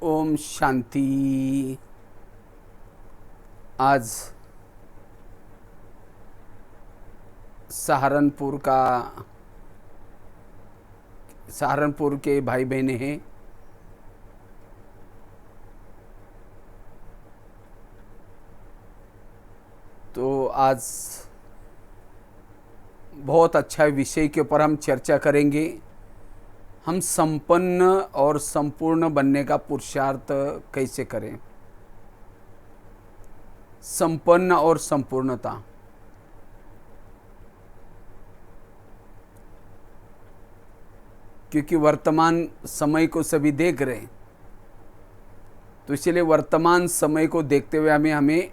ओम शांति। आज सहारनपुर के भाई बहनें हैं। तो आज बहुत अच्छा विषय के ऊपर हम चर्चा करेंगे। हम संपन्न और संपूर्ण बनने का पुरुषार्थ कैसे करें। संपन्न और संपूर्णता। क्योंकि वर्तमान समय को सभी देख रहे हैं, तो इसलिए वर्तमान समय को देखते हुए हमें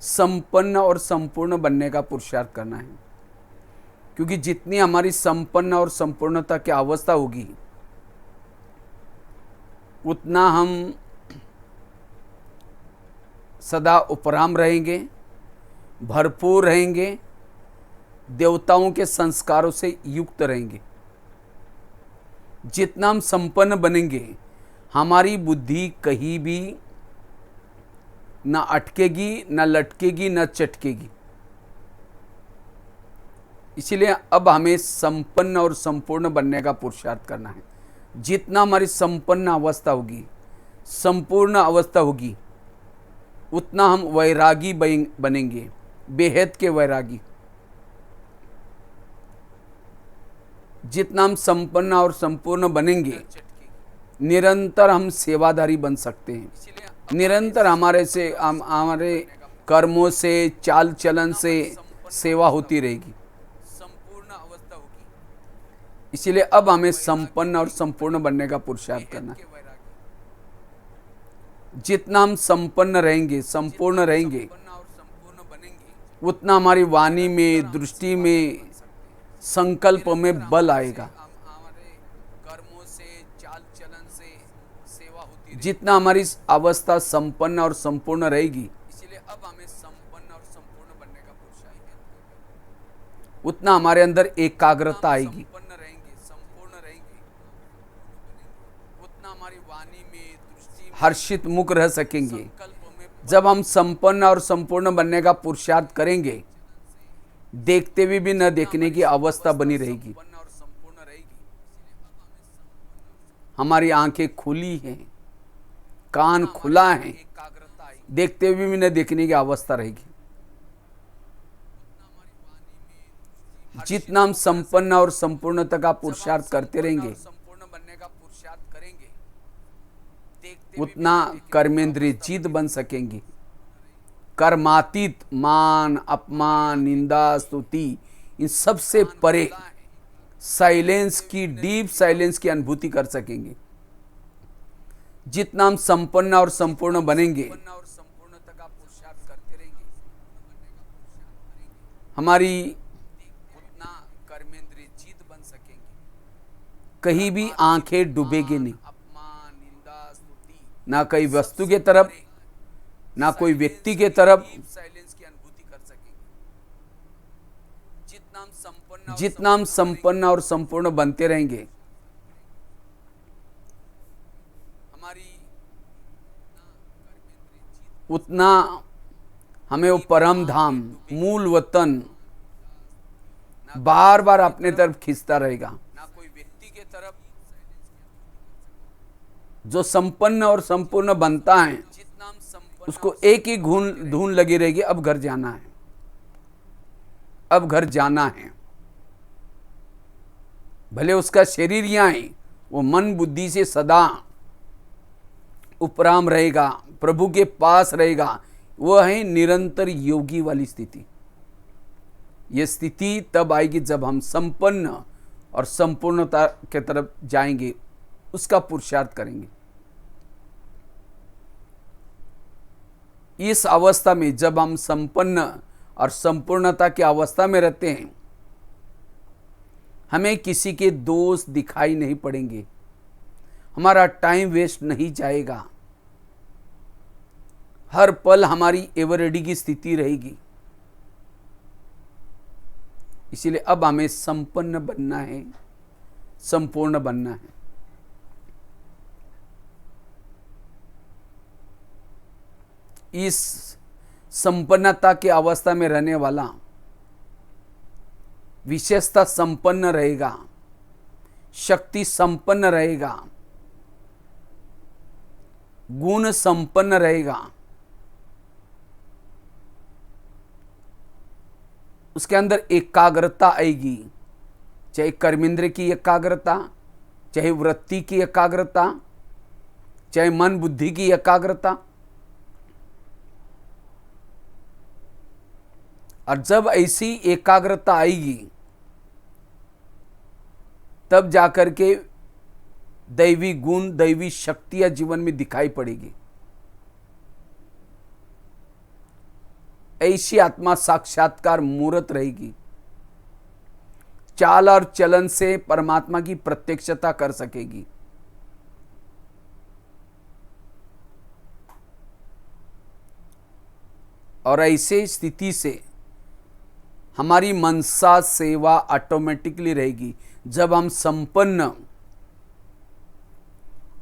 संपन्न और संपूर्ण बनने का पुरुषार्थ करना है। क्योंकि जितनी हमारी संपन्न और संपूर्णता की अवस्था होगी, उतना हम सदा उपराम रहेंगे, भरपूर रहेंगे, देवताओं के संस्कारों से युक्त रहेंगे। जितना हम संपन्न बनेंगे, हमारी बुद्धि कहीं भी ना अटकेगी, ना लटकेगी, ना चटकेगी। इसलिए अब हमें संपन्न और संपूर्ण बनने का पुरुषार्थ करना है। जितना हमारी संपन्न अवस्था होगी, संपूर्ण अवस्था होगी, उतना हम वैरागी बनेंगे, बेहद के वैरागी। जितना हम संपन्न और संपूर्ण बनेंगे, निरंतर हम सेवाधारी बन सकते हैं। निरंतर हमारे कर्मों से, चाल चलन से सेवा होती रहेगी। इसलिए अब हमें संपन्न और संपूर्ण बनने का पुरुषार्थ करना है। जितना हम संपन्न रहेंगे, संपूर्ण रहेंगे, उतना हमारी वाणी में, दृष्टि में, संकल्प में बल आएगा। जितना हमारी अवस्था संपन्न और संपूर्ण रहेगी, इसलिए अब हमें संपन्न और संपूर्ण बनने का पुरुषार्थ, उतना हमारे अंदर एकाग्रता आएगी। उतना हमारी वाणी में, दृष्टि में हर्षित मुख रह सकेंगे। जब हम संपन्न और संपूर्ण बनने का पुरुषार्थ करेंगे, देखते हुए भी न देखने की अवस्था बनी रहेगी। हमारी आंखें खुली हैं, कान खुला है, देखते हुए भी न देखने की अवस्था रहेगी। जितना हम संपन्न और संपूर्णता का पुरुषार्थ करते रहेंगे, उतना कर्मेंद्रिय जीत बन सकेंगे। कर्मातीत मान, अपमान, निंदा, स्तुति, इन सबसे परे साइलेंस की, डीप साइलेंस की अनुभूति कर सकेंगे। जितना हम संपन्न और संपूर्ण बनेंगे, हमारी उतना कर्मेंद्रिय जीत बन सकेंगे। कहीं भी आंखें डूबेगी नहीं, ना कई वस्तु के तरफ, ना कोई व्यक्ति के तरफ। जितना हम संपन्न और संपूर्ण बनते रहेंगे, उतना हमें वो परम धाम, मूल वतन बार बार अपने तरफ खींचता रहेगा। जो संपन्न और संपूर्ण बनता है, उसको एक ही धुन लगी रहेगी, अब घर जाना है, अब घर जाना है। भले उसका शरीर यहाँ है, वो मन बुद्धि से सदा उपराम रहेगा, प्रभु के पास रहेगा। वह है निरंतर योगी वाली स्थिति। यह स्थिति तब आएगी जब हम संपन्न और संपूर्णता के तरफ जाएंगे, उसका पुरुषार्थ करेंगे। इस अवस्था में जब हम संपन्न और संपूर्णता की अवस्था में रहते हैं, हमें किसी के दोष दिखाई नहीं पड़ेंगे, हमारा टाइम वेस्ट नहीं जाएगा। हर पल हमारी एवर रेडी की स्थिति रहेगी। इसीलिए अब हमें संपन्न बनना है, संपूर्ण बनना है। इस संपन्नता की अवस्था में रहने वाला विशेषता संपन्न रहेगा, शक्ति संपन्न रहेगा, गुण संपन्न रहेगा। उसके अंदर एकाग्रता आएगी, चाहे कर्मेंद्र की एकाग्रता, चाहे वृत्ति की एकाग्रता, चाहे मन बुद्धि की एकाग्रता। और जब ऐसी एकाग्रता आएगी तब जाकर के दैवी गुण, दैवी शक्तियां जीवन में दिखाई पड़ेगी। ऐसी आत्मा साक्षात्कार मूर्त रहेगी, चाल और चलन से परमात्मा की प्रत्यक्षता कर सकेगी। और ऐसे स्थिति से हमारी मनसा सेवा ऑटोमेटिकली रहेगी। जब हम संपन्न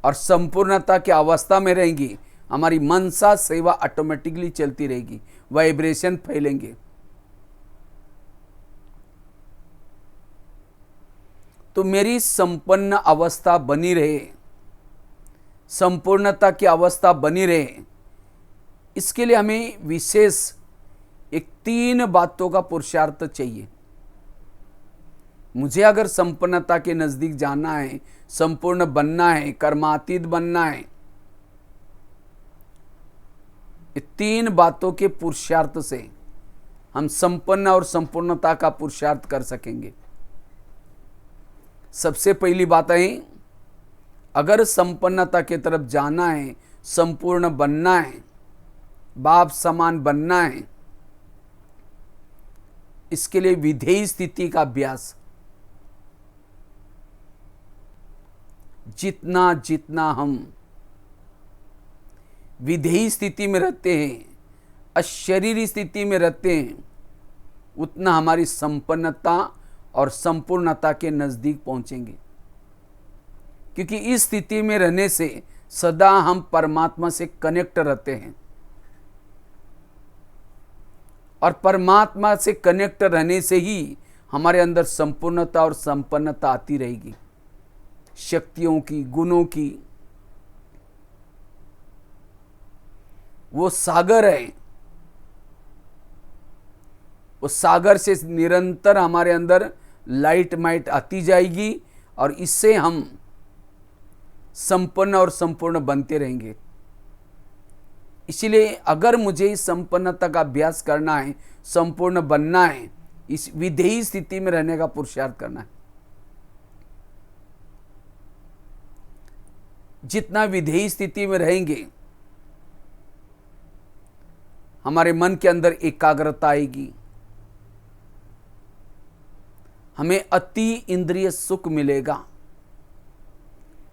और संपूर्णता की अवस्था में रहेंगी, हमारी मनसा सेवा ऑटोमेटिकली चलती रहेगी, वाइब्रेशन फैलेंगे। तो मेरी संपन्न अवस्था बनी रहे, संपूर्णता की अवस्था बनी रहे, इसके लिए हमें विशेष एक 3 बातों का पुरुषार्थ चाहिए। मुझे अगर संपन्नता के नजदीक जाना है, संपूर्ण बनना है, कर्मातीत बनना है, ये 3 बातों के पुरुषार्थ से हम संपन्न और संपूर्णता का पुरुषार्थ कर सकेंगे। सबसे पहली बात है, अगर संपन्नता की तरफ जाना है, संपूर्ण बनना है, बाप समान बनना है, इसके लिए विधेय स्थिति का अभ्यास। जितना जितना हम विधेय स्थिति में रहते हैं, अशरीरी स्थिति में रहते हैं, उतना हमारी संपन्नता और संपूर्णता के नजदीक पहुंचेंगे। क्योंकि इस स्थिति में रहने से सदा हम परमात्मा से कनेक्ट रहते हैं, और परमात्मा से कनेक्ट रहने से ही हमारे अंदर संपूर्णता और संपन्नता आती रहेगी, शक्तियों की, गुणों की। वो सागर है, उस सागर से निरंतर हमारे अंदर लाइट माइट आती जाएगी, और इससे हम संपन्न और संपूर्ण बनते रहेंगे। इसलिए अगर मुझे इस संपन्नता का अभ्यास करना है, संपूर्ण बनना है, इस विधेयी स्थिति में रहने का पुरुषार्थ करना है। जितना विधेयी स्थिति में रहेंगे, हमारे मन के अंदर एकाग्रता आएगी, हमें अति इंद्रिय सुख मिलेगा।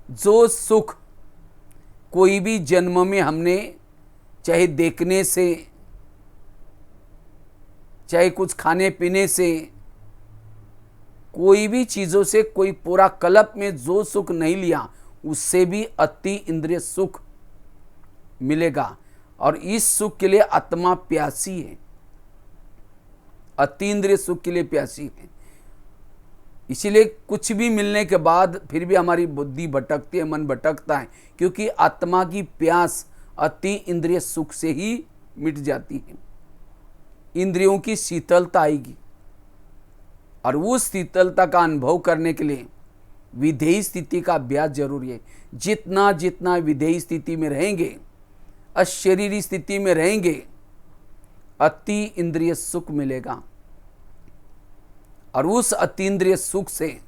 जो सुख कोई भी जन्म में हमने चाहे देखने से, चाहे कुछ खाने पीने से, कोई भी चीजों से, कोई पूरा कल्प में जो सुख नहीं लिया, उससे भी अति इंद्रिय सुख मिलेगा। और इस सुख के लिए आत्मा प्यासी है, अति इंद्रिय सुख के लिए प्यासी है। इसीलिए कुछ भी मिलने के बाद फिर भी हमारी बुद्धि भटकती है, मन भटकता है, क्योंकि आत्मा की प्यास अति इंद्रिय सुख से ही मिट जाती है। इंद्रियों की शीतलता आएगी, और उस शीतलता का अनुभव करने के लिए विधेयी स्थिति का अभ्यास जरूरी है। जितना जितना विधेयी स्थिति में रहेंगे, अशरीरी स्थिति में रहेंगे, अति इंद्रिय सुख मिलेगा, और उस अतीन्द्रिय सुख से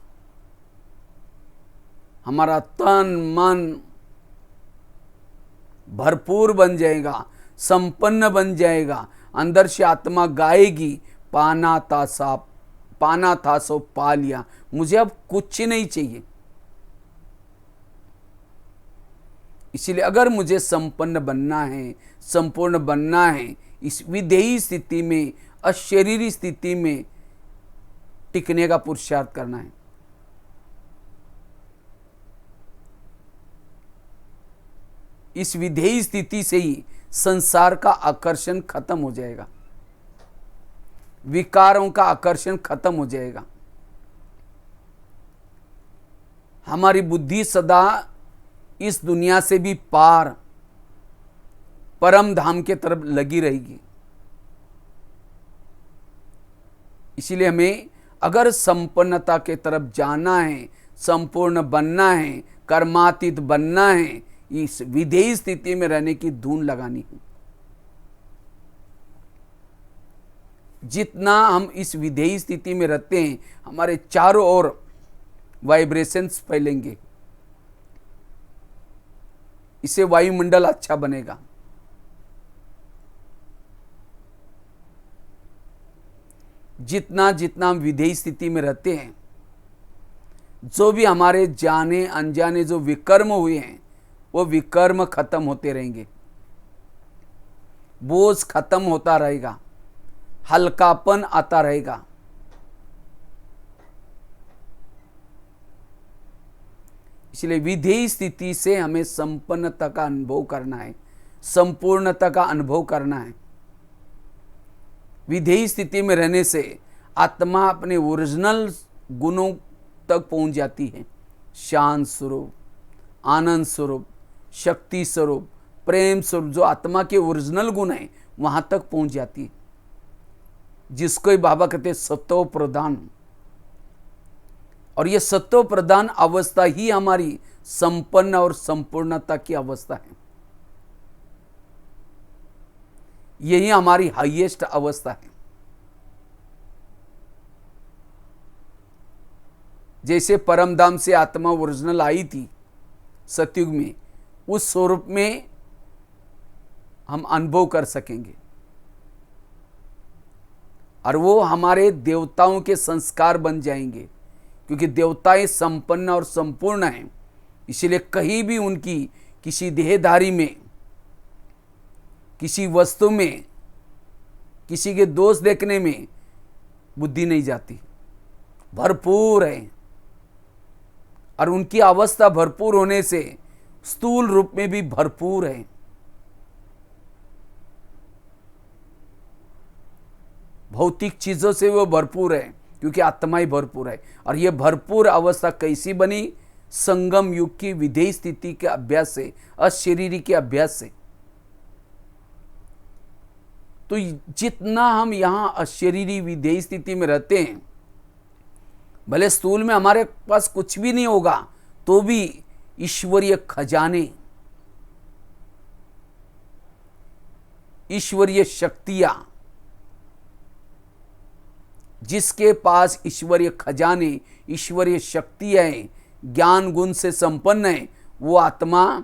हमारा तन मन भरपूर बन जाएगा, संपन्न बन जाएगा। अंदर से आत्मा गाएगी, पाना था सो पा लिया, मुझे अब कुछ नहीं चाहिए। इसलिए अगर मुझे संपन्न बनना है, संपूर्ण बनना है, इस विधेयी स्थिति में, अशरीरी स्थिति में टिकने का पुरुषार्थ करना है। इस विधेयी स्थिति से ही संसार का आकर्षण खत्म हो जाएगा, विकारों का आकर्षण खत्म हो जाएगा। हमारी बुद्धि सदा इस दुनिया से भी पार परम धाम के तरफ लगी रहेगी। इसीलिए हमें अगर संपन्नता के तरफ जाना है, संपूर्ण बनना है, कर्मातीत बनना है, इस विधेयी स्थिति में रहने की धून लगानी है। जितना हम इस विधेयी स्थिति में रहते हैं, हमारे चारों ओर वाइब्रेशंस फैलेंगे, इससे वायुमंडल अच्छा बनेगा। जितना जितना हम विधेयी स्थिति में रहते हैं, जो भी हमारे जाने अनजाने जो विकर्म हुए हैं, वो विकर्म खत्म होते रहेंगे, बोझ खत्म होता रहेगा, हल्कापन आता रहेगा। इसलिए विधेयी स्थिति से हमें संपन्नता का अनुभव करना है, संपूर्णता का अनुभव करना है। विधेयी स्थिति में रहने से आत्मा अपने ओरिजिनल गुणों तक पहुंच जाती है। शांत स्वरूप, आनंद स्वरूप, शक्ति स्वरूप, प्रेम स्वरूप, जो आत्मा के ओरिजिनल गुण हैं वहां तक पहुंच जाती है, जिसको बाबा कहते हैं सत्व प्रधान। और ये सत्व प्रधान अवस्था ही हमारी संपन्न और संपूर्णता की अवस्था है। यही हमारी हाईएस्ट अवस्था है। जैसे परमधाम से आत्मा ओरिजिनल आई थी सतयुग में, उस स्वरूप में हम अनुभव कर सकेंगे, और वो हमारे देवताओं के संस्कार बन जाएंगे, क्योंकि देवताएं संपन्न और संपूर्ण हैं। इसलिए कहीं भी उनकी किसी देहधारी में, किसी वस्तु में, किसी के दोष देखने में बुद्धि नहीं जाती, भरपूर है। और उनकी अवस्था भरपूर होने से स्थूल रूप में भी भरपूर है। भौतिक चीजों से वो भरपूर है, क्योंकि आत्मा ही भरपूर है। और ये भरपूर अवस्था कैसी बनी? संगम युग की विधेयी स्थिति के अभ्यास से, अशरीरी के अभ्यास से। तो जितना हम यहां अशरीरी विधेयी स्थिति में रहते हैं, भले स्थूल में हमारे पास कुछ भी नहीं होगा, तो भी ईश्वरीय खजाने, ईश्वरीय शक्तियां, जिसके पास ईश्वरीय खजाने, ईश्वरीय शक्तियां हैं, ज्ञान गुण से संपन्न है, वो आत्मा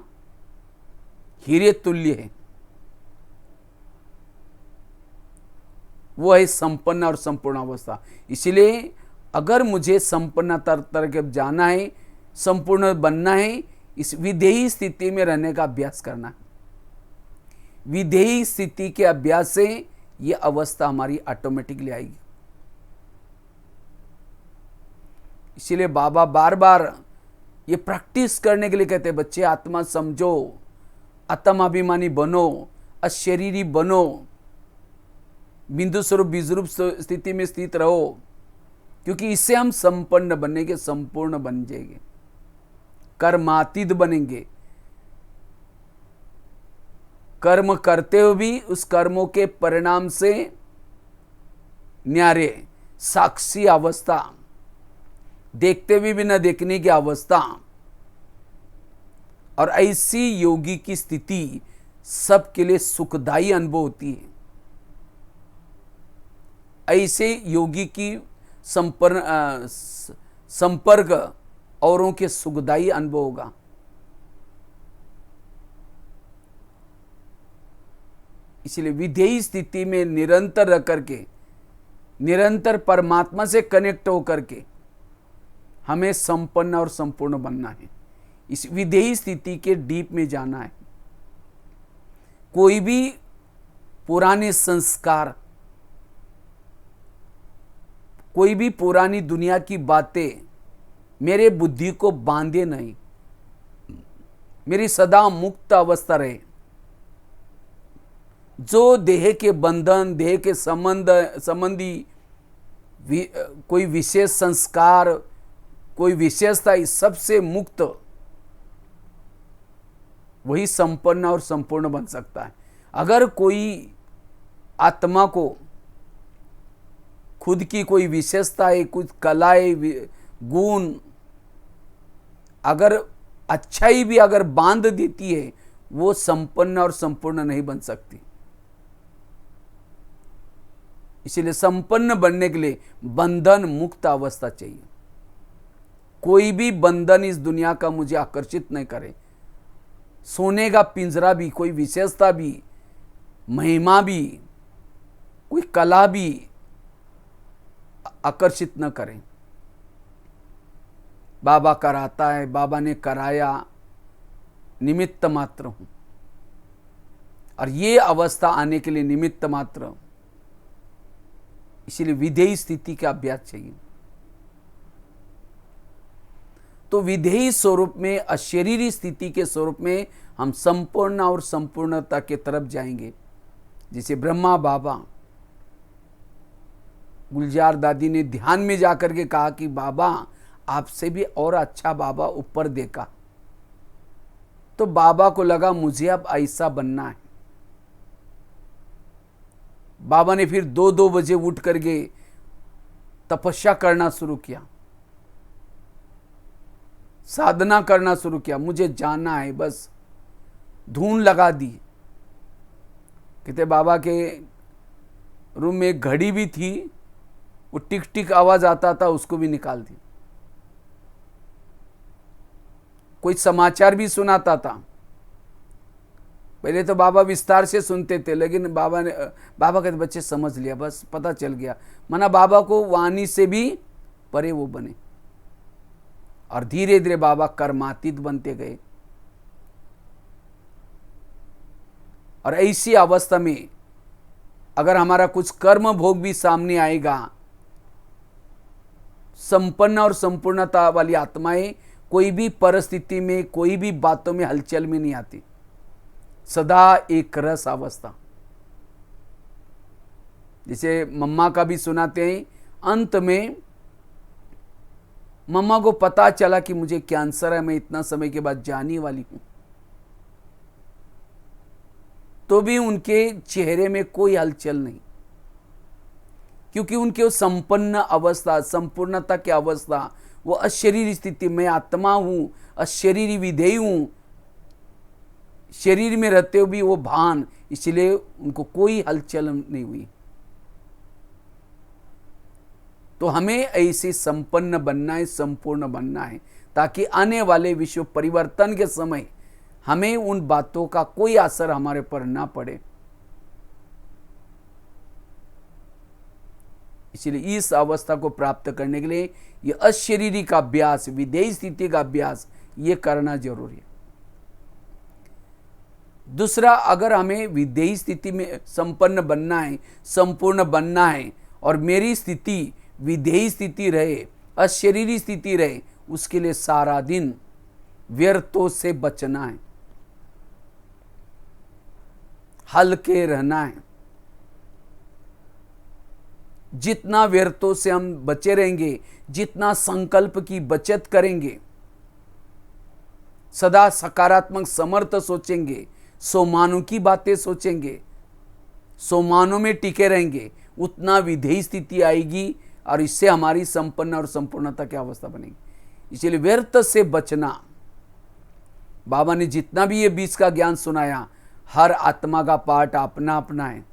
हीरे तुल्य है। वो है संपन्न और संपूर्ण अवस्था। इसलिए अगर मुझे संपन्नता तरफ जाना है, संपूर्ण बनना है, इस विधेयी स्थिति में रहने का अभ्यास करना है। विधेयी स्थिति के अभ्यास से ये अवस्था हमारी ऑटोमेटिकली आएगी। इसीलिए बाबा बार बार ये प्रैक्टिस करने के लिए कहते हैं, बच्चे आत्मा समझो, आत्माभिमानी बनो, अशरीरी बनो, बिंदु स्वरूप बीजरूप स्थिति में स्थित रहो, क्योंकि इससे हम संपन्न बनने के संपूर्ण बन जाएंगे, कर्मातीत बनेंगे। कर्म करते हुए भी उस कर्मों के परिणाम से न्यारे साक्षी अवस्था, देखते हुए भी न देखने की अवस्था, और ऐसी योगी की स्थिति सबके लिए सुखदायी अनुभव होती है। ऐसे योगी की संपर्क औरों के सुखदायी अनुभव होगा। इसलिए विधेयी स्थिति में निरंतर रह करके, निरंतर परमात्मा से कनेक्ट होकर के हमें संपन्न और संपूर्ण बनना है। इस विधेयी स्थिति के डीप में जाना है। कोई भी पुराने संस्कार, कोई भी पुरानी दुनिया की बातें मेरे बुद्धि को बांधे नहीं, मेरी सदा मुक्त अवस्था रहे। जो देह के बंधन, देह के संबंधी कोई विशेष संस्कार, कोई विशेषता, इस सबसे मुक्त वही संपन्न और संपूर्ण बन सकता है। अगर कोई आत्मा को खुद की कोई विशेषताएं, कुछ कलाएं, गुण, अगर अच्छाई भी अगर बांध देती है, वो संपन्न और संपूर्ण नहीं बन सकती। इसलिए संपन्न बनने के लिए बंधन मुक्त अवस्था चाहिए। कोई भी बंधन इस दुनिया का मुझे आकर्षित नहीं करे। सोने का पिंजरा भी, कोई विशेषता भी, महिमा भी, कोई कला भी आकर्षित न करें। बाबा कराता है, बाबा ने कराया, निमित्त मात्र हूं। और ये अवस्था आने के लिए निमित्त मात्र, इसलिए विधेयी स्थिति का अभ्यास चाहिए। तो विधेयी स्वरूप में, अशरीरी स्थिति के स्वरूप में हम संपूर्ण और संपूर्णता के तरफ जाएंगे। जिसे ब्रह्मा बाबा, गुलजार दादी ने ध्यान में जाकर के कहा कि बाबा आपसे भी और अच्छा बाबा ऊपर देखा। तो बाबा को लगा मुझे अब ऐसा बनना है। बाबा ने फिर 2-2 बजे उठ करके तपस्या करना शुरू किया, साधना करना शुरू किया। मुझे जाना है, बस धून लगा दी। कहते बाबा के रूम में एक घड़ी भी थी, वो टिक टिक आवाज आता था, उसको भी निकाल दी। कोई समाचार भी सुनाता था। पहले तो बाबा विस्तार से सुनते थे, लेकिन बाबा कहते बच्चे समझ लिया, बस पता चल गया। माना बाबा को वाणी से भी परे वो बने। और धीरे धीरे बाबा कर्मातीत बनते गए। और ऐसी अवस्था में अगर हमारा कुछ कर्म भोग भी सामने आएगा, संपन्न और संपूर्णता वाली आत्माएं कोई भी परिस्थिति में, कोई भी बातों में हलचल में नहीं आती। सदा एक रस अवस्था। जिसे मम्मा का भी सुनाते हैं, अंत में मम्मा को पता चला कि मुझे कैंसर है, मैं इतना समय के बाद जाने वाली हूं, तो भी उनके चेहरे में कोई हलचल नहीं, क्योंकि उनके वो संपन्न अवस्था, संपूर्णता की अवस्था, वो अशरीरी स्थिति, मैं आत्मा हूं, अशरीरी विधेय हूं, शरीर में रहते हुए भी वो भान, इसलिए उनको कोई हलचल नहीं हुई। तो हमें ऐसे संपन्न बनना है, संपूर्ण बनना है, ताकि आने वाले विश्व परिवर्तन के समय हमें उन बातों का कोई असर हमारे पर ना पड़े। इसलिए इस अवस्था को प्राप्त करने के लिए ये अशरीरी का अभ्यास, विधेयी स्थिति का अभ्यास, ये करना जरूरी है। दूसरा, अगर हमें विधेयी स्थिति में संपन्न बनना है, संपूर्ण बनना है, और मेरी स्थिति विधेयी स्थिति रहे, अशरीरी स्थिति रहे, उसके लिए सारा दिन व्यर्थों से बचना है, हल्के रहना है। जितना व्यर्थों से हम बचे रहेंगे, जितना संकल्प की बचत करेंगे, सदा सकारात्मक समर्थ सोचेंगे, सोमानों की बातें सोचेंगे, सोमानों में टिके रहेंगे, उतना विधेयी स्थिति आएगी और इससे हमारी संपन्न और संपूर्णता की अवस्था बनेगी। इसलिए व्यर्थ से बचना। बाबा ने जितना भी ये बीच का ज्ञान सुनाया, हर आत्मा का पार्ट अपना अपना है।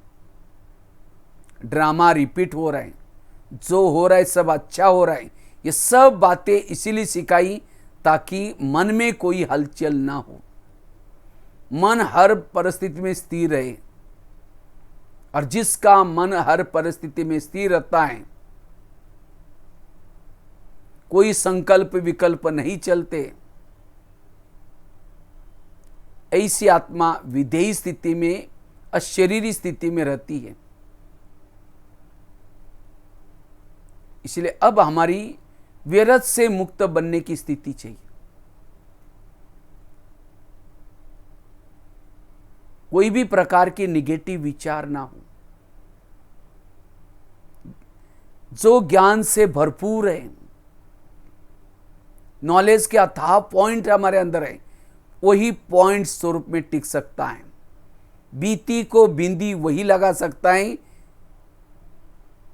ड्रामा रिपीट हो रहा है, जो हो रहा है सब अच्छा हो रहा है। ये सब बातें इसीलिए सिखाई ताकि मन में कोई हलचल ना हो, मन हर परिस्थिति में स्थिर रहे। और जिसका मन हर परिस्थिति में स्थिर रहता है, कोई संकल्प विकल्प नहीं चलते, ऐसी आत्मा विधेयी स्थिति में, अशरीरी स्थिति में रहती है। इसलिए अब हमारी व्यर्थ से मुक्त बनने की स्थिति चाहिए। कोई भी प्रकार की निगेटिव विचार ना हो, जो ज्ञान से भरपूर है, नॉलेज के अथाह पॉइंट हमारे अंदर है, वही पॉइंट स्वरूप में टिक सकता है। बीती को बिंदी वही लगा सकता है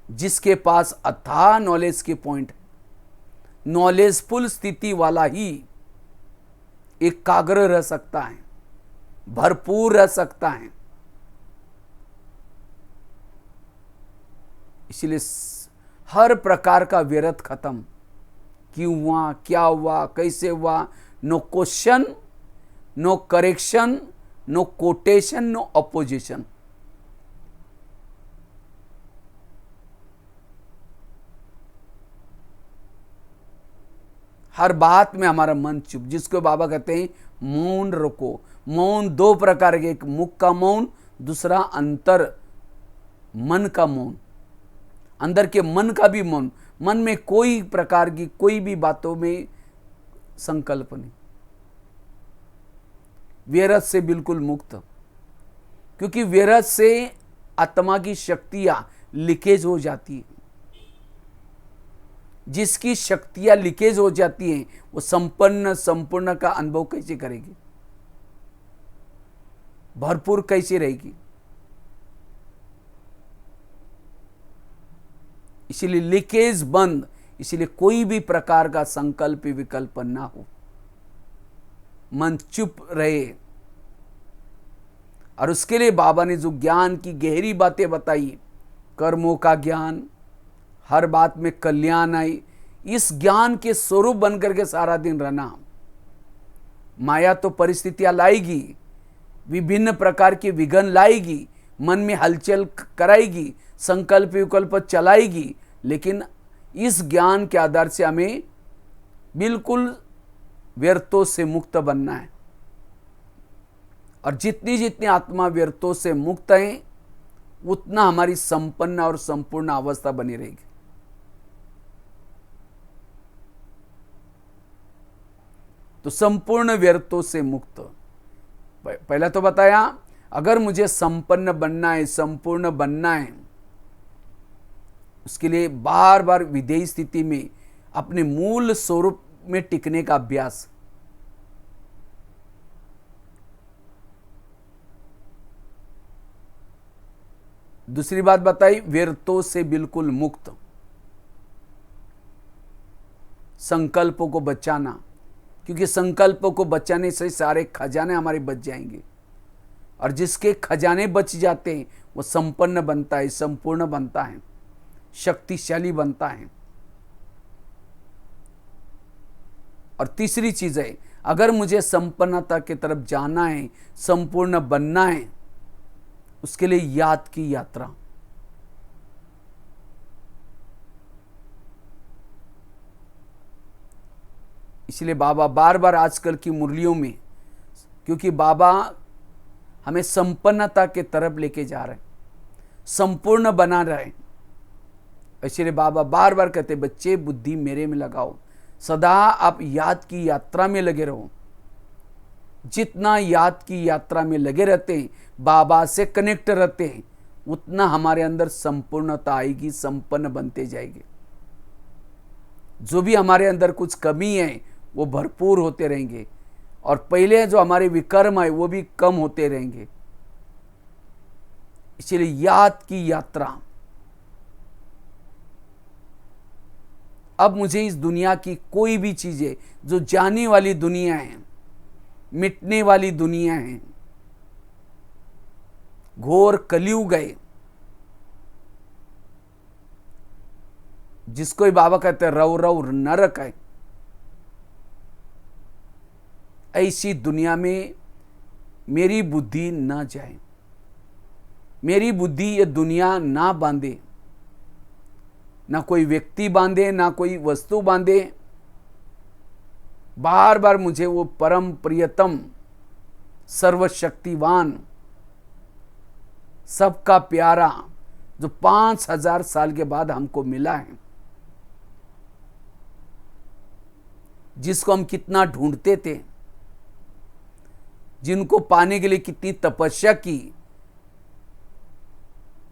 जिसके पास अथाह नॉलेज के पॉइंट है। नॉलेजफुल स्थिति वाला ही एकाग्र रह सकता है, भरपूर रह सकता है। इसलिए हर प्रकार का व्यर्थ खत्म। क्यों हुआ, क्या हुआ, कैसे हुआ, no question, no correction, no quotation, no opposition. हर बात में हमारा मन चुप, जिसको बाबा कहते हैं मौन रखो। मौन दो प्रकार के, एक मुख का मौन, दूसरा अंतर मन का मौन, अंदर के मन का भी मौन। मन में कोई प्रकार की कोई भी बातों में संकल्प नहीं, व्यर्थ से बिल्कुल मुक्त। क्योंकि व्यर्थ से आत्मा की शक्तियां लीकेज हो जाती है। जिसकी शक्तियां लीकेज हो जाती हैं वो संपूर्ण का अनुभव कैसे करेगी, भरपूर कैसे रहेगी। इसलिए लीकेज बंद, इसलिए कोई भी प्रकार का संकल्प विकल्प ना हो, मन चुप रहे। और उसके लिए बाबा ने जो ज्ञान की गहरी बातें बताई, कर्मों का ज्ञान, हर बात में कल्याण आई, इस ज्ञान के स्वरूप बनकर के सारा दिन रहना। माया तो परिस्थितियां लाएगी, विभिन्न प्रकार के विघ्न लाएगी, मन में हलचल कराएगी, संकल्प विकल्प चलाएगी, लेकिन इस ज्ञान के आधार से हमें बिल्कुल व्यर्थों से मुक्त बनना है। और जितनी जितनी आत्मा व्यर्थों से मुक्त है, उतना हमारी संपन्न और संपूर्ण अवस्था बनी रहेगी। तो संपूर्ण व्यर्थों से मुक्त, पहला तो बताया, अगर मुझे संपन्न बनना है, संपूर्ण बनना है, उसके लिए बार बार विधेय स्थिति में अपने मूल स्वरूप में टिकने का अभ्यास। दूसरी बात बताई, व्यर्थों से बिल्कुल मुक्त, संकल्पों को बचाना, क्योंकि संकल्पों को बचाने से सारे खजाने हमारे बच जाएंगे। और जिसके खजाने बच जाते हैं वो संपन्न बनता है, संपूर्ण बनता है, शक्तिशाली बनता है। और तीसरी चीज है, अगर मुझे संपन्नता की तरफ जाना है, संपूर्ण बनना है, उसके लिए याद की यात्रा। इसलिए बाबा बार बार आजकल की मुरलियों में, क्योंकि बाबा हमें संपन्नता के तरफ लेके जा रहे हैं, संपूर्ण बना रहे हैं, इसलिए बाबा बार बार कहते, बच्चे बुद्धि मेरे में लगाओ, सदा आप याद की यात्रा में लगे रहो। जितना याद की यात्रा में लगे रहते हैं, बाबा से कनेक्ट रहते हैं, उतना हमारे अंदर संपूर्णता आएगी, संपन्न बनते जाएंगे। जो भी हमारे अंदर कुछ कमी है वो भरपूर होते रहेंगे, और पहले जो हमारे विकर्म है वो भी कम होते रहेंगे। इसलिए याद की यात्रा। अब मुझे इस दुनिया की कोई भी चीजें, जो जाने वाली दुनिया है, मिटने वाली दुनिया है, घोर कलयुग है, जिसको बाबा कहते हैं रव रव नरक है, ऐसी दुनिया में मेरी बुद्धि ना जाए, मेरी बुद्धि ये दुनिया ना बांधे, ना कोई व्यक्ति बांधे, ना कोई वस्तु बांधे। बार बार मुझे वो परम प्रियतम, सर्वशक्तिवान, सबका प्यारा, जो 5000 साल के बाद हमको मिला है, जिसको हम कितना ढूंढते थे, जिनको पाने के लिए कितनी तपस्या की।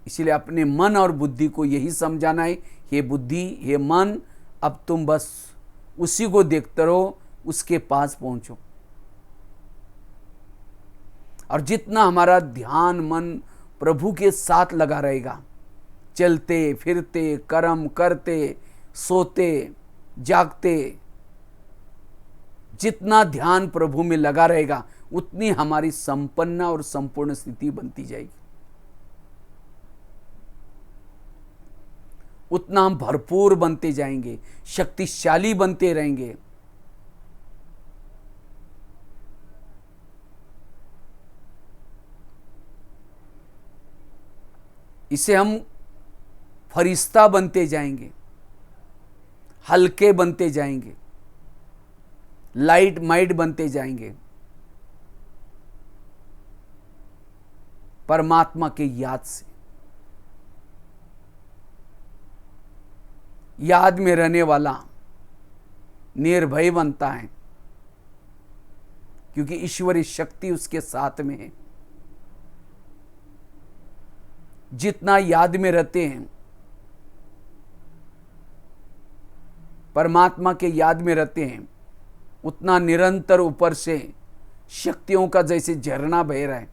इसलिए अपने मन और बुद्धि को यही समझाना है, हे बुद्धि, हे मन, अब तुम बस उसी को देखते रहो, उसके पास पहुंचो। और जितना हमारा ध्यान मन प्रभु के साथ लगा रहेगा, चलते फिरते, कर्म करते, सोते जागते, जितना ध्यान प्रभु में लगा रहेगा, उतनी हमारी संपन्न और संपूर्ण स्थिति बनती जाएगी, उतना हम भरपूर बनते जाएंगे, शक्तिशाली बनते रहेंगे। इसे हम फरिश्ता बनते जाएंगे, हल्के बनते जाएंगे, लाइट माइट बनते जाएंगे, परमात्मा के याद से। याद में रहने वाला निर्भय बनता है, क्योंकि ईश्वरीय शक्ति उसके साथ में है। जितना याद में रहते हैं, परमात्मा के याद में रहते हैं, उतना निरंतर ऊपर से शक्तियों का जैसे झरना बह रहा है।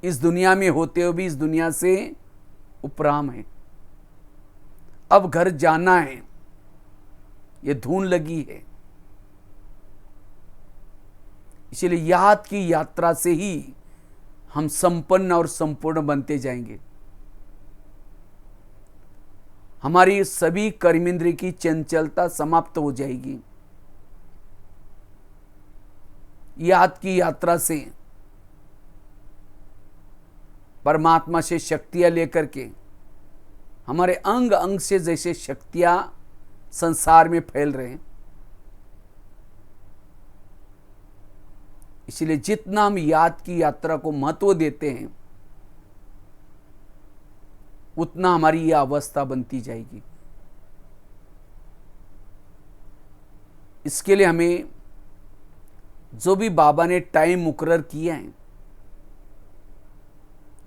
इस दुनिया में होते हुए भी इस दुनिया से उपराम है। अब घर जाना है, ये धून लगी है। इसलिए याद की यात्रा से ही हम संपन्न और संपूर्ण बनते जाएंगे। हमारी सभी कर्मेंद्रिय की चंचलता समाप्त हो जाएगी। याद की यात्रा से परमात्मा से शक्तियां लेकर के हमारे अंग अंग से जैसे शक्तियां संसार में फैल रहे हैं, इसलिए जितना हम याद की यात्रा को महत्व देते हैं, उतना हमारी यह अवस्था बनती जाएगी। इसके लिए हमें जो भी बाबा ने टाइम मुकर्रर किया है,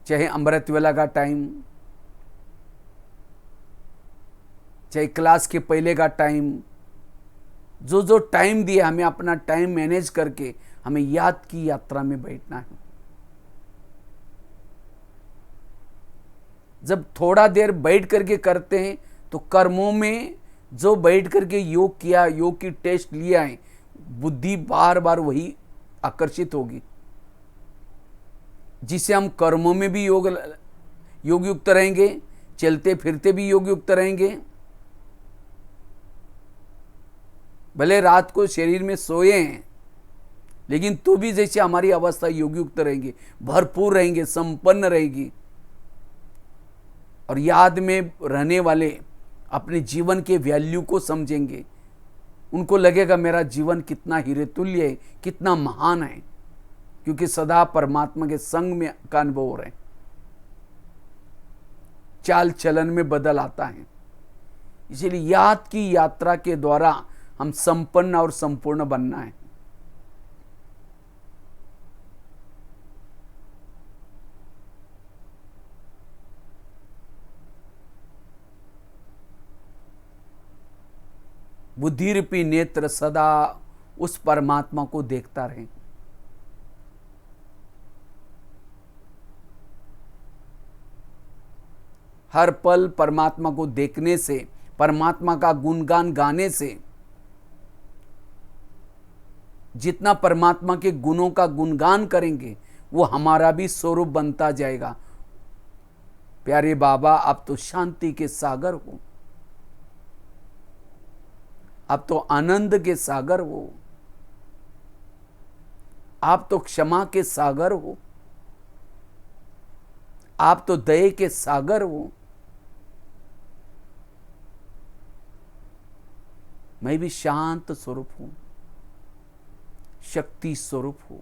चाहे अमृत वेला का टाइम, चाहे क्लास के पहले का टाइम, जो जो टाइम दिया, हमें अपना टाइम मैनेज करके हमें याद की यात्रा में बैठना है। जब थोड़ा देर बैठ करके करते हैं तो कर्मों में जो बैठ करके योग किया, योग की टेस्ट लिया है, बुद्धि बार बार वही आकर्षित होगी, जिसे हम कर्मों में भी योग युक्त रहेंगे, चलते फिरते भी योग युक्त रहेंगे। भले रात को शरीर में सोए हैं, लेकिन तो भी जैसे हमारी अवस्था योग युक्त रहेंगी, भरपूर रहेंगे, संपन्न रहेगी। और याद में रहने वाले अपने जीवन के वैल्यू को समझेंगे। उनको लगेगा मेरा जीवन कितना हीरे तुल्य है, कितना महान है, क्योंकि सदा परमात्मा के संग में का अनुभव हो रहे हैं। चाल चलन में बदल आता है। इसीलिए याद की यात्रा के द्वारा हम संपन्न और संपूर्ण बनना है। बुद्धि रूपी नेत्र सदा उस परमात्मा को देखता रहे। हर पल परमात्मा को देखने से, परमात्मा का गुणगान गाने से, जितना परमात्मा के गुणों का गुणगान करेंगे, वो हमारा भी स्वरूप बनता जाएगा। प्यारे बाबा, आप तो शांति के सागर हो, आप तो आनंद के सागर हो, आप तो क्षमा के सागर हो, आप तो दया के सागर हो। मैं भी शांत स्वरूप हूं, शक्ति स्वरूप हूं।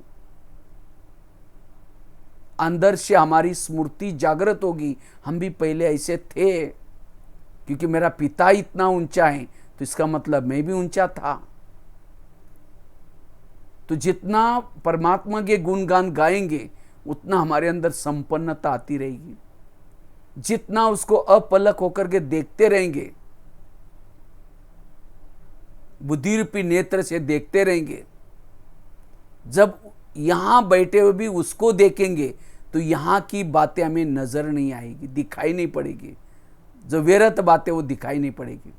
अंदर से हमारी स्मृति जागृत होगी, हम भी पहले ऐसे थे, क्योंकि मेरा पिता इतना ऊंचा है तो इसका मतलब मैं भी ऊंचा था। तो जितना परमात्मा के गुणगान गाएंगे उतना हमारे अंदर संपन्नता आती रहेगी। जितना उसको अपलक होकर के देखते रहेंगे, बुद्धिरूपी नेत्र से देखते रहेंगे, जब यहां बैठे हुए भी उसको देखेंगे तो यहां की बातें हमें नजर नहीं आएगी, दिखाई नहीं पड़ेगी। जो व्यर्थ बातें वो दिखाई नहीं पड़ेगी,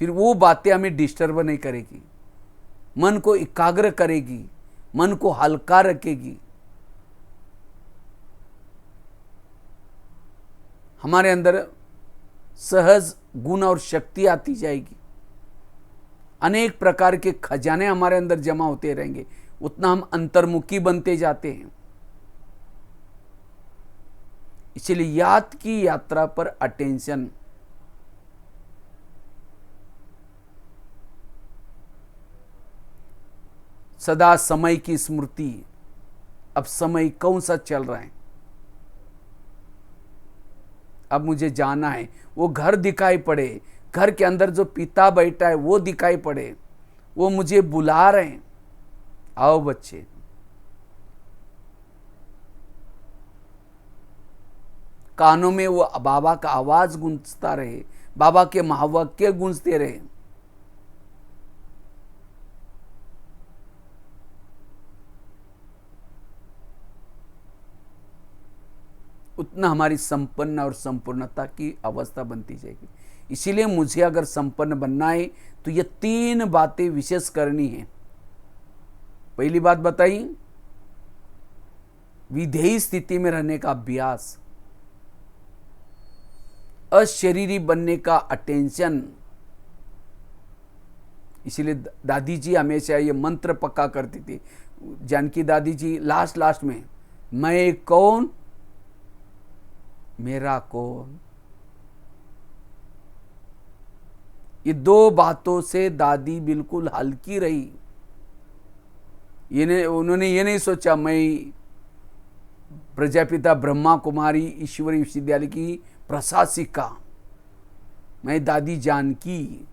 फिर वो बातें हमें डिस्टर्ब नहीं करेगी, मन को एकाग्र करेगी, मन को हल्का रखेगी। हमारे अंदर सहज गुण और शक्ति आती जाएगी, अनेक प्रकार के खजाने हमारे अंदर जमा होते रहेंगे, उतना हम अंतर्मुखी बनते जाते हैं। इसलिए याद की यात्रा पर अटेंशन, सदा समय की स्मृति। अब समय कौन सा चल रहा है, अब मुझे जाना है। वो घर दिखाई पड़े, घर के अंदर जो पिता बैठा है वो दिखाई पड़े, वो मुझे बुला रहे हैं, आओ बच्चे। कानों में वो बाबा का आवाज गूंजता रहे, बाबा के महावाक्य गूंजते रहे। उतना हमारी संपन्न और संपूर्णता की अवस्था बनती जाएगी। इसीलिए मुझे अगर संपन्न बनना है तो ये 3 बातें विशेष करनी है। पहली बात बताई, विधेयी स्थिति में रहने का अभ्यास, अशरीरी बनने का अटेंशन। इसीलिए दादी जी हमेशा ये मंत्र पक्का करती थी, जानकी दादी जी लास्ट में, मैं कौन मेरा कौन। ये 2 बातों से दादी बिल्कुल हल्की रही। उन्होंने ये नहीं सोचा मैं प्रजापिता ब्रह्मा कुमारी ईश्वरी विश्वविद्यालय की प्रशासिका, मैं दादी जानकी।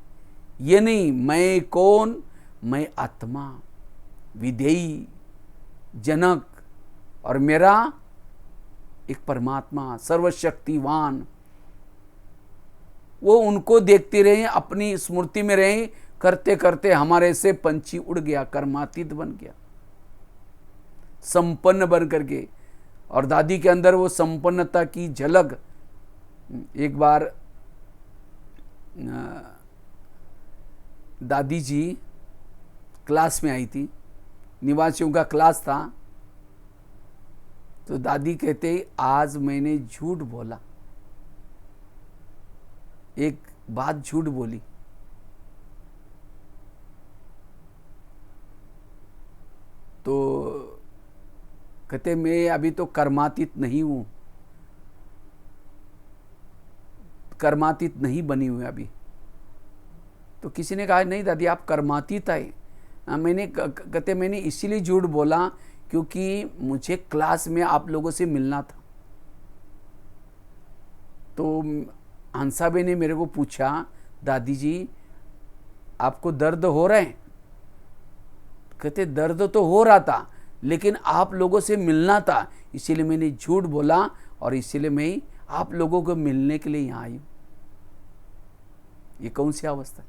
ये नहीं, मैं कौन, मैं आत्मा, विधेयी, जनक, और मेरा एक परमात्मा सर्वशक्तिवान। वो उनको देखते रहे, अपनी स्मृति में रहे, करते करते हमारे से पंछी उड़ गया, कर्मातीत बन गया, संपन्न बन करके। और दादी के अंदर वो संपन्नता की झलक। एक बार दादी जी क्लास में आई थी, निवासियों का क्लास था, तो दादी कहते आज मैंने झूठ बोला, एक बात झूठ बोली। तो कहते मैं अभी तो कर्मातीत नहीं हूं, कर्मातीत नहीं बनी हुई अभी। तो किसी ने कहा नहीं दादी आप कर्मातीत आए। कहते मैंने इसीलिए झूठ बोला क्योंकि मुझे क्लास में आप लोगों से मिलना था। तो हंसाबे ने मेरे को पूछा दादी जी आपको दर्द हो रहा है? कहते दर्द तो हो रहा था लेकिन आप लोगों से मिलना था, इसीलिए मैंने झूठ बोला और इसीलिए मैं आप लोगों को मिलने के लिए यहाँ आई हूँ। ये कौन सी अवस्था?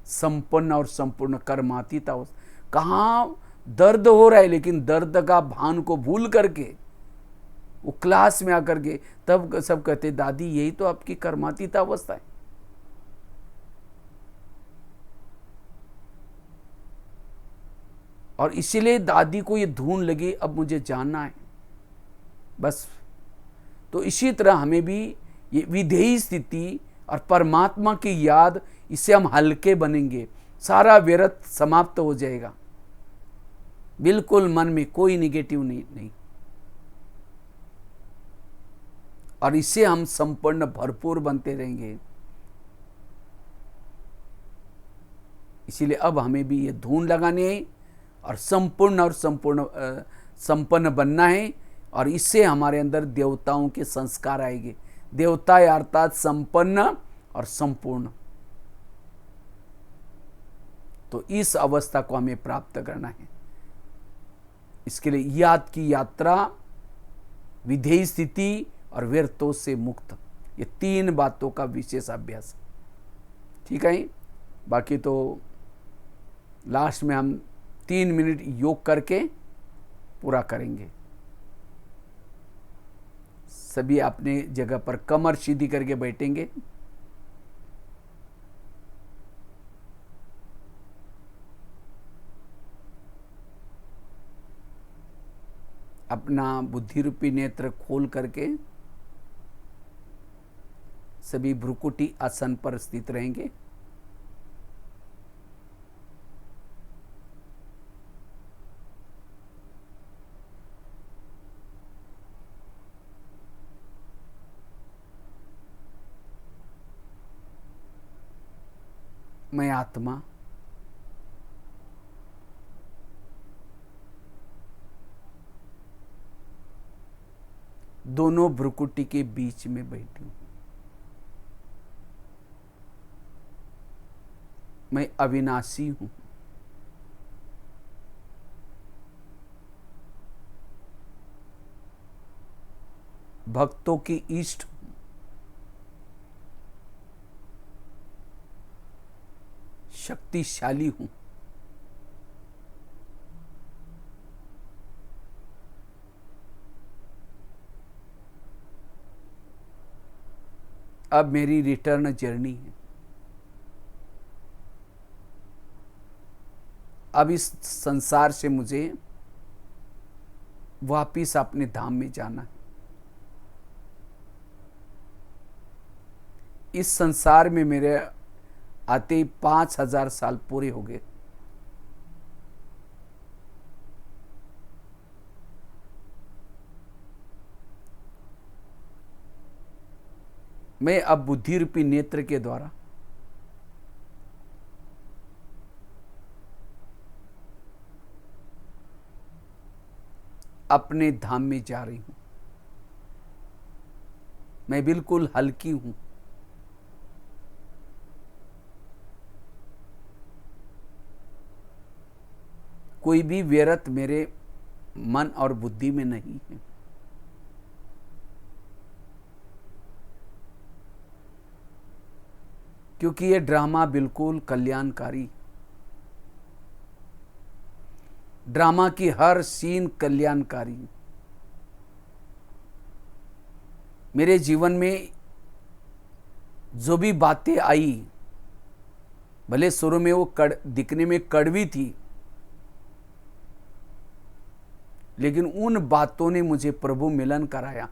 संपन्न और संपूर्ण कर्मातीत अवस्था। कहाँ दर्द हो रहा है लेकिन दर्द का भान को भूल करके वो क्लास में आकर के तब सब कहते दादी यही तो आपकी कर्मातीत अवस्था है। और इसीलिए दादी को ये धुन लगी अब मुझे जानना है बस। तो इसी तरह हमें भी ये विधेयी स्थिति और परमात्मा की याद, इससे हम हल्के बनेंगे, सारा व्यर्थ समाप्त हो जाएगा, बिल्कुल मन में कोई निगेटिव नहीं। और इससे हम संपूर्ण भरपूर बनते रहेंगे। इसीलिए अब हमें भी ये धुन लगानी है और संपूर्ण और संपन्न बनना है। और इससे हमारे अंदर देवताओं के संस्कार आएंगे। देवता अर्थात संपन्न और संपूर्ण। तो इस अवस्था को हमें प्राप्त करना है। इसके लिए याद की यात्रा, विधेय स्थिति और व्यर्थों से मुक्त, ये 3 बातों का विशेष अभ्यास। ठीक है, बाकी तो लास्ट में हम 3 मिनट योग करके पूरा करेंगे। सभी अपने जगह पर कमर सीधी करके बैठेंगे। अपना बुद्धि रूपी नेत्र खोल करके सभी भ्रुकुटी आसन पर स्थित रहेंगे। मैं आत्मा दोनों भ्रुकुटी के बीच में बैठी हूं। मैं अविनाशी हूं। भक्तों की इष्ट हूं। शक्तिशाली हूं। अब मेरी रिटर्न जर्नी है। अब इस संसार से मुझे वापिस अपने धाम में जाना है। इस संसार में मेरे आते 5000 साल पूरे हो गए। मैं अब बुद्धि रूपी नेत्र के द्वारा अपने धाम में जा रही हूं। मैं बिल्कुल हल्की हूं। कोई भी व्यर्थ मेरे मन और बुद्धि में नहीं है। क्योंकि ये ड्रामा बिल्कुल कल्याणकारी, ड्रामा की हर सीन कल्याणकारी। मेरे जीवन में जो भी बातें आई, भले शुरू में वो दिखने में कड़वी थी, लेकिन उन बातों ने मुझे प्रभु मिलन कराया।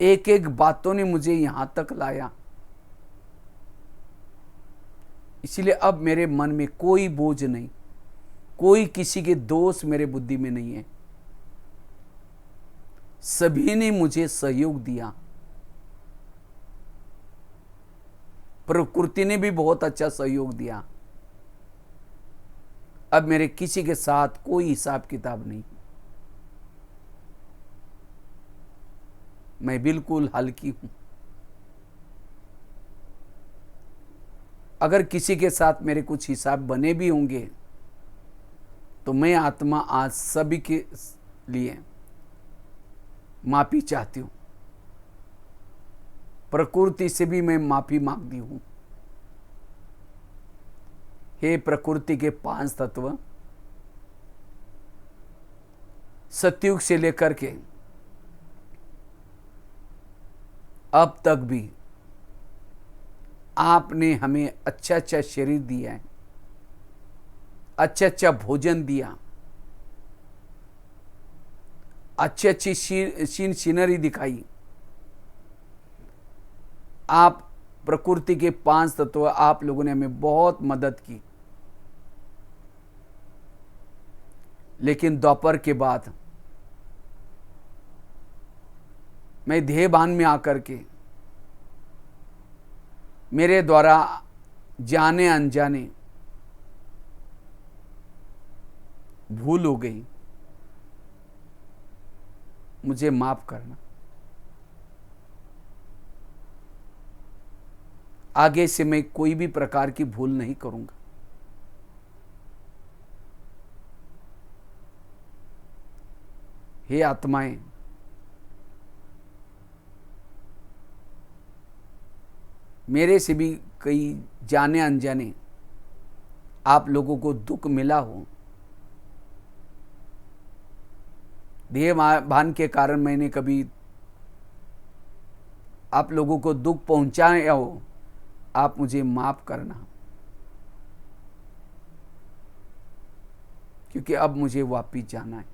एक एक बातों ने मुझे यहां तक लाया। इसलिए अब मेरे मन में कोई बोझ नहीं, कोई किसी के दोष मेरे बुद्धि में नहीं है। सभी ने मुझे सहयोग दिया। प्रकृति ने भी बहुत अच्छा सहयोग दिया। अब मेरे किसी के साथ कोई हिसाब किताब नहीं। मैं बिल्कुल हल्की हूं। अगर किसी के साथ मेरे कुछ हिसाब बने भी होंगे तो मैं आत्मा आज सभी के लिए माफी चाहती हूं। प्रकृति से भी मैं माफी मांगती हूं। हे प्रकृति के 5 तत्व, सतयुग से लेकर के अब तक भी आपने हमें अच्छा अच्छा शरीर दिया है, अच्छा अच्छा भोजन दिया, अच्छी अच्छी सीनरी दिखाई। आप प्रकृति के 5 तत्व, आप लोगों ने हमें बहुत मदद की। लेकिन दोपहर के बाद मैं देहभान में आकर के मेरे द्वारा जाने अनजाने भूल हो गई। मुझे माफ करना। आगे से मैं कोई भी प्रकार की भूल नहीं करूंगा। हे आत्माएं, मेरे से भी कई जाने अनजाने आप लोगों को दुख मिला हो, देह भान के कारण मैंने कभी आप लोगों को दुख पहुंचाया हो, आप मुझे माफ करना, क्योंकि अब मुझे वापिस जाना है।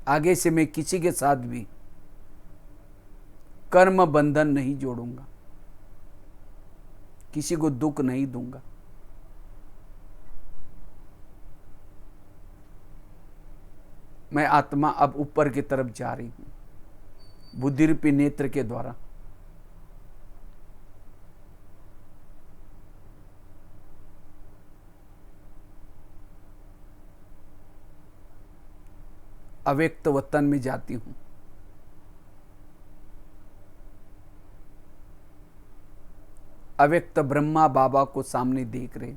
आगे से मैं किसी के साथ भी कर्म बंधन नहीं जोड़ूंगा, किसी को दुख नहीं दूंगा। मैं आत्मा अब ऊपर की तरफ जा रही हूं, बुद्धिरूपी नेत्र के द्वारा। अव्यक्त वतन में जाती हूं। अव्यक्त ब्रह्मा बाबा को सामने देख रहे।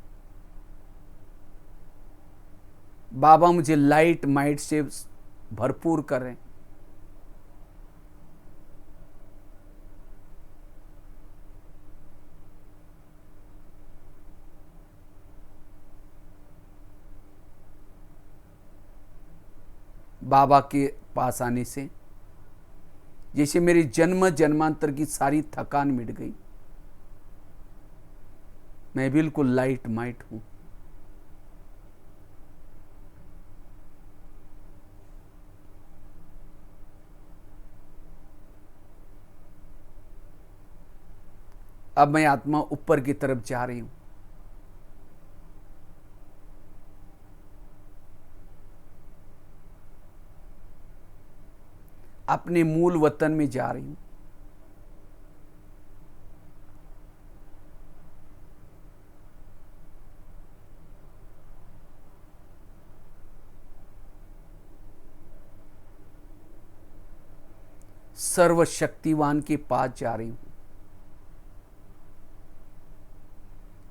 बाबा मुझे लाइट माइट से भरपूर कर रहे हैं। बाबा के पास आने से जैसे मेरी जन्म जन्मांतर की सारी थकान मिट गई। मैं बिल्कुल लाइट माइट हूं। अब मैं आत्मा ऊपर की तरफ जा रही हूं। अपने मूल वतन में जा रही हूं। सर्वशक्तिवान के पास जा रही हूं।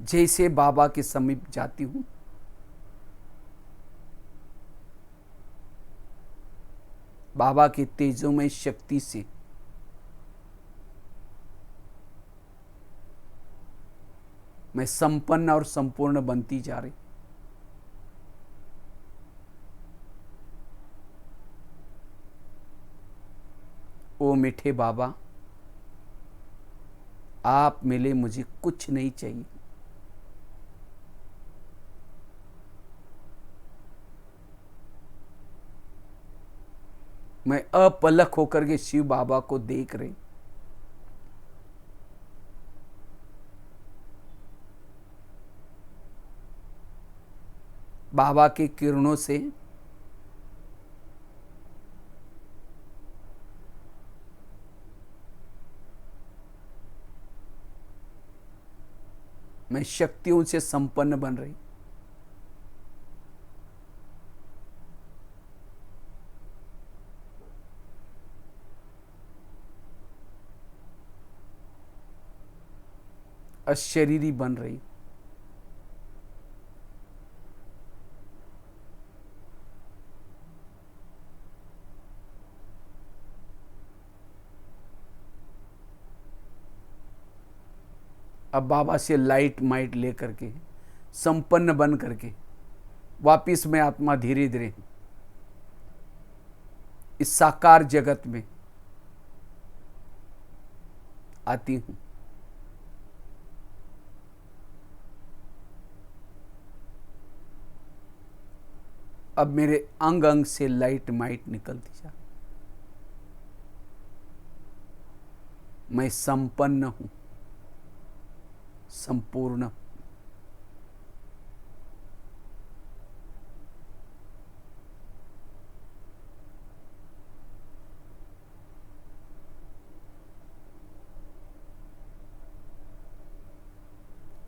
जैसे बाबा के समीप जाती हूं, बाबा की तेजोमय शक्ति से मैं संपन्न और संपूर्ण बनती जा रही। ओ मीठे बाबा, आप मिले मुझे कुछ नहीं चाहिए। मैं अपलक होकर के शिव बाबा को देख रही। बाबा की किरणों से मैं शक्तियों से संपन्न बन रही। अशरीरी बन रही। अब बाबा से लाइट माइट लेकर के संपन्न बन करके वापिस मैं आत्मा धीरे धीरे इस साकार जगत में आती हूं। अब मेरे अंग अंग से लाइट माइट निकलती जा। मैं संपन्न हूं, संपूर्ण।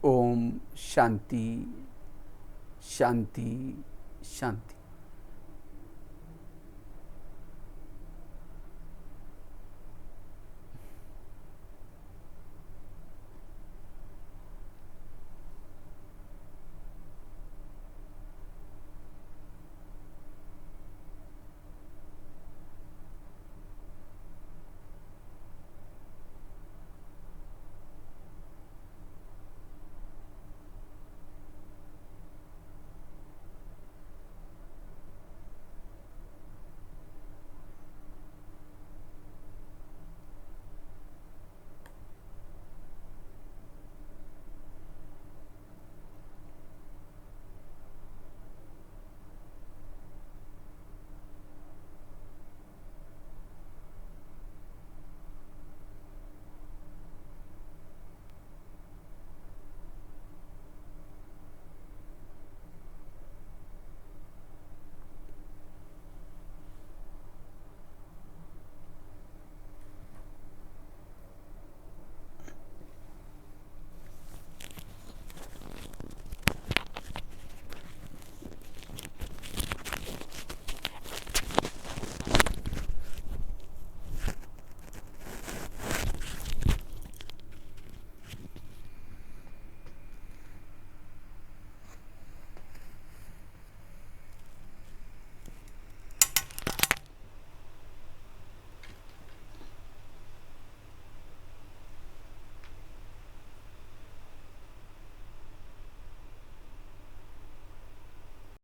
ओम शांति शांति शांति।